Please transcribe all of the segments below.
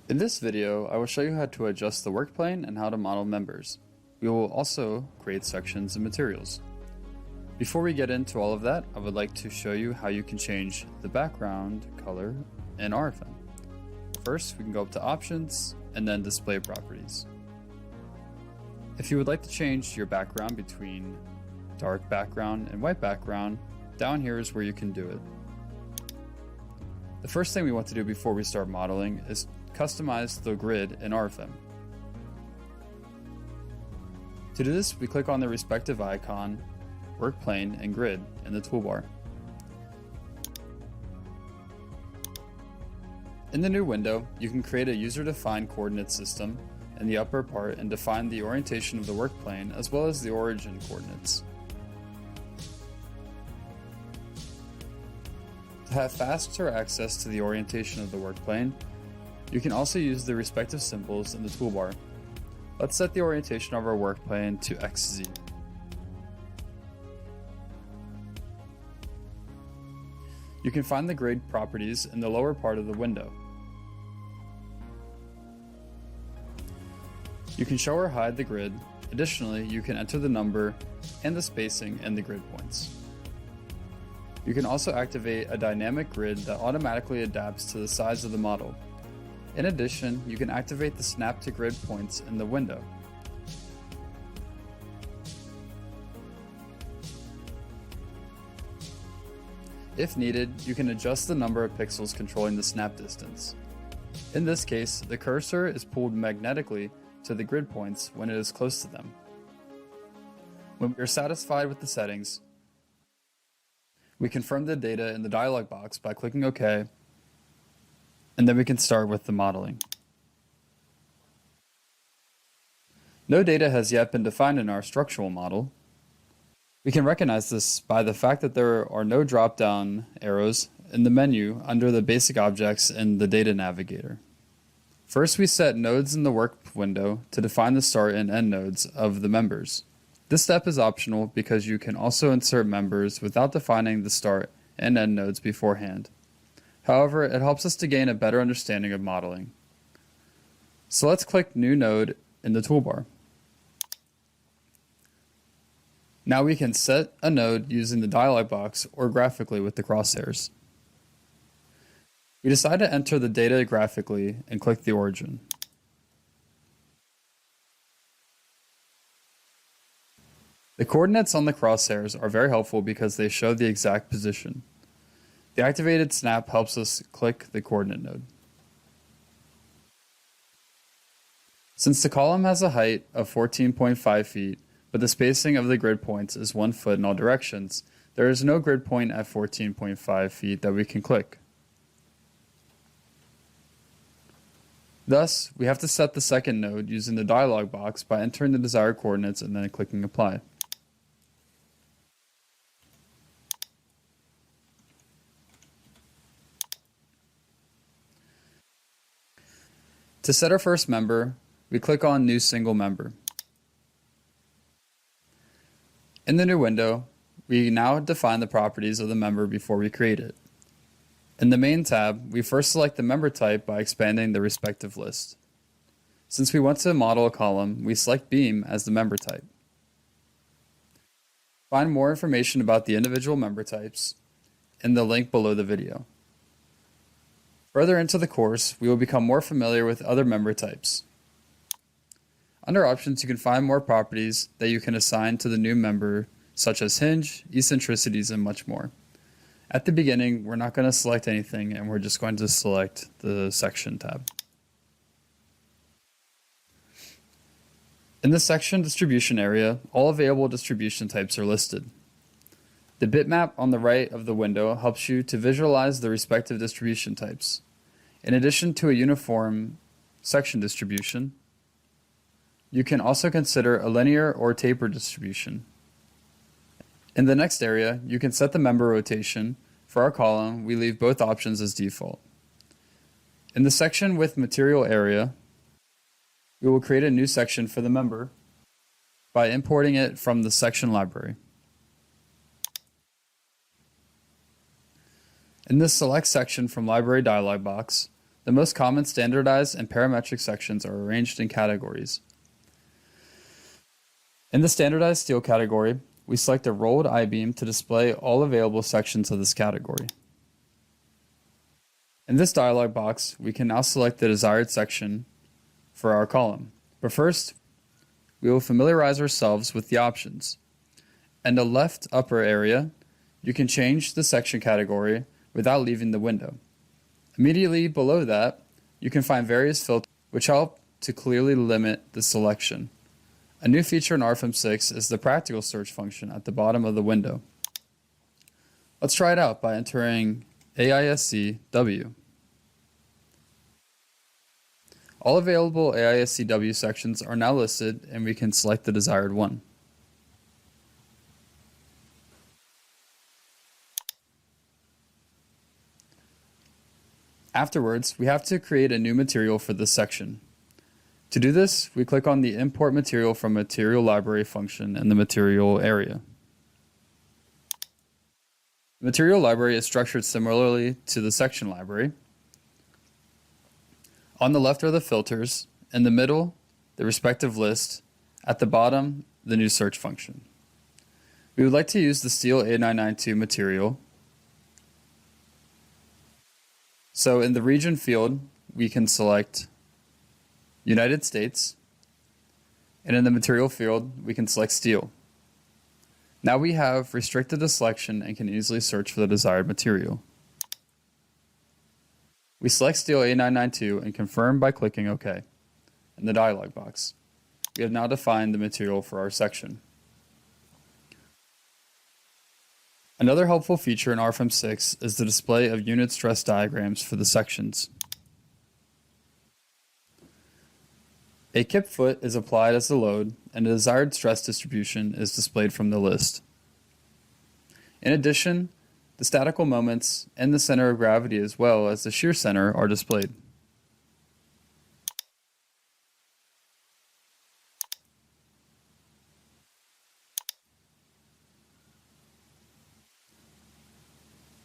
In this video, I will show you how to adjust the work plane and how to model members. We will also create sections and materials. Before we get into all of that, I would like to show you how you can change the background color in RFEM. First, we can go up to Options and then Display Properties. If you would like to change your background between dark background and white background, down here is where you can do it. The first thing we want to do before we start modeling is customize the grid in RFEM. To do this, we click on the respective icon, work plane, and grid in the toolbar. In the new window, you can create a user-defined coordinate system in the upper part and define the orientation of the work plane as well as the origin coordinates. To have faster access to the orientation of the work plane, you can also use the respective symbols in the toolbar. Let's set the orientation of our work plane to XZ. You can find the grid properties in the lower part of the window. You can show or hide the grid. Additionally, you can enter the number and the spacing in the grid points. You can also activate a dynamic grid that automatically adapts to the size of the model. In addition, you can activate the snap to grid points in the window. If needed, you can adjust the number of pixels controlling the snap distance. In this case, the cursor is pulled magnetically to the grid points when it is close to them. When we are satisfied with the settings, we confirm the data in the dialog box by clicking OK, and then we can start with the modeling. No data has yet been defined in our structural model. We can recognize this by the fact that there are no drop-down arrows in the menu under the basic objects in the data navigator. First, we set nodes in the work window to define the start and end nodes of the members. This step is optional because you can also insert members without defining the start and end nodes beforehand. However, it helps us to gain a better understanding of modeling. So let's click New Node in the toolbar. Now we can set a node using the dialog box or graphically with the crosshairs. We decide to enter the data graphically and click the origin. The coordinates on the crosshairs are very helpful because they show the exact position. The activated snap helps us click the coordinate node. Since the column has a height of 14.5 feet, but the spacing of the grid points is 1 foot in all directions, there is no grid point at 14.5 feet that we can click. Thus, we have to set the second node using the dialog box by entering the desired coordinates and then clicking Apply. To set our first member, we click on New Single Member. In the new window, we now define the properties of the member before we create it. In the Main tab, we first select the member type by expanding the respective list. Since we want to model a column, we select Beam as the member type. Find more information about the individual member types in the link below the video. Further into the course, we will become more familiar with other member types. Under Options, you can find more properties that you can assign to the new member, such as hinge, eccentricities, and much more. At the beginning, we're not going to select anything, and we're just going to select the Section tab. In the section distribution area, all available distribution types are listed. The bitmap on the right of the window helps you to visualize the respective distribution types. In addition to a uniform section distribution, you can also consider a linear or taper distribution. In the next area, you can set the member rotation. For our column, we leave both options as default. In the section with material area, we will create a new section for the member by importing it from the section library. In the Select section from Library dialog box, The most common standardized and parametric sections are arranged in categories. In the standardized steel category, we select a rolled I-beam to display all available sections of this category. In this dialog box, we can now select the desired section for our column. But first, we will familiarize ourselves with the options. In the left upper area, you can change the section category without leaving the window. Immediately below that, you can find various filters which help to clearly limit the selection. A new feature in RFEM 6 is the practical search function at the bottom of the window. Let's try it out by entering AISCW. All available AISCW sections are now listed, and we can select the desired one. Afterwards, we have to create a new material for this section. To do this, we click on the Import Material from Material Library function in the Material area. The Material Library is structured similarly to the Section Library. On the left are the filters, in the middle, the respective list, at the bottom, the new search function. We would like to use the Steel A992 material. So in the region field, we can select United States, and in the material field, we can select steel. Now we have restricted the selection and can easily search for the desired material. We select Steel A992 and confirm by clicking OK in the dialog box. We have now defined the material for our section. Another helpful feature in RFEM 6 is the display of unit stress diagrams for the sections. A kip foot is applied as the load, and the desired stress distribution is displayed from the list. In addition, the statical moments and the center of gravity as well as the shear center are displayed.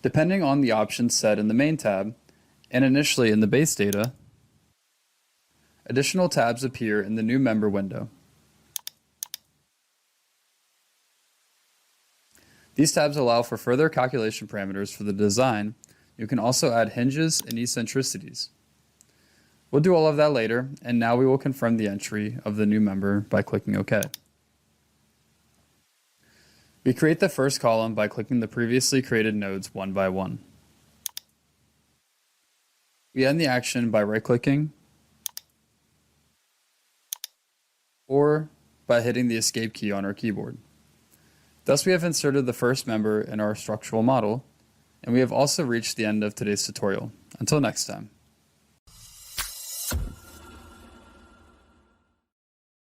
Depending on the options set in the main tab, and initially in the base data, additional tabs appear in the new member window. These tabs allow for further calculation parameters for the design. You can also add hinges and eccentricities. We'll do all of that later, and now we will confirm the entry of the new member by clicking OK. We create the first column by clicking the previously created nodes one by one. We end the action by right-clicking or by hitting the Escape key on our keyboard. Thus, we have inserted the first member in our structural model, and we have also reached the end of today's tutorial. Until next time.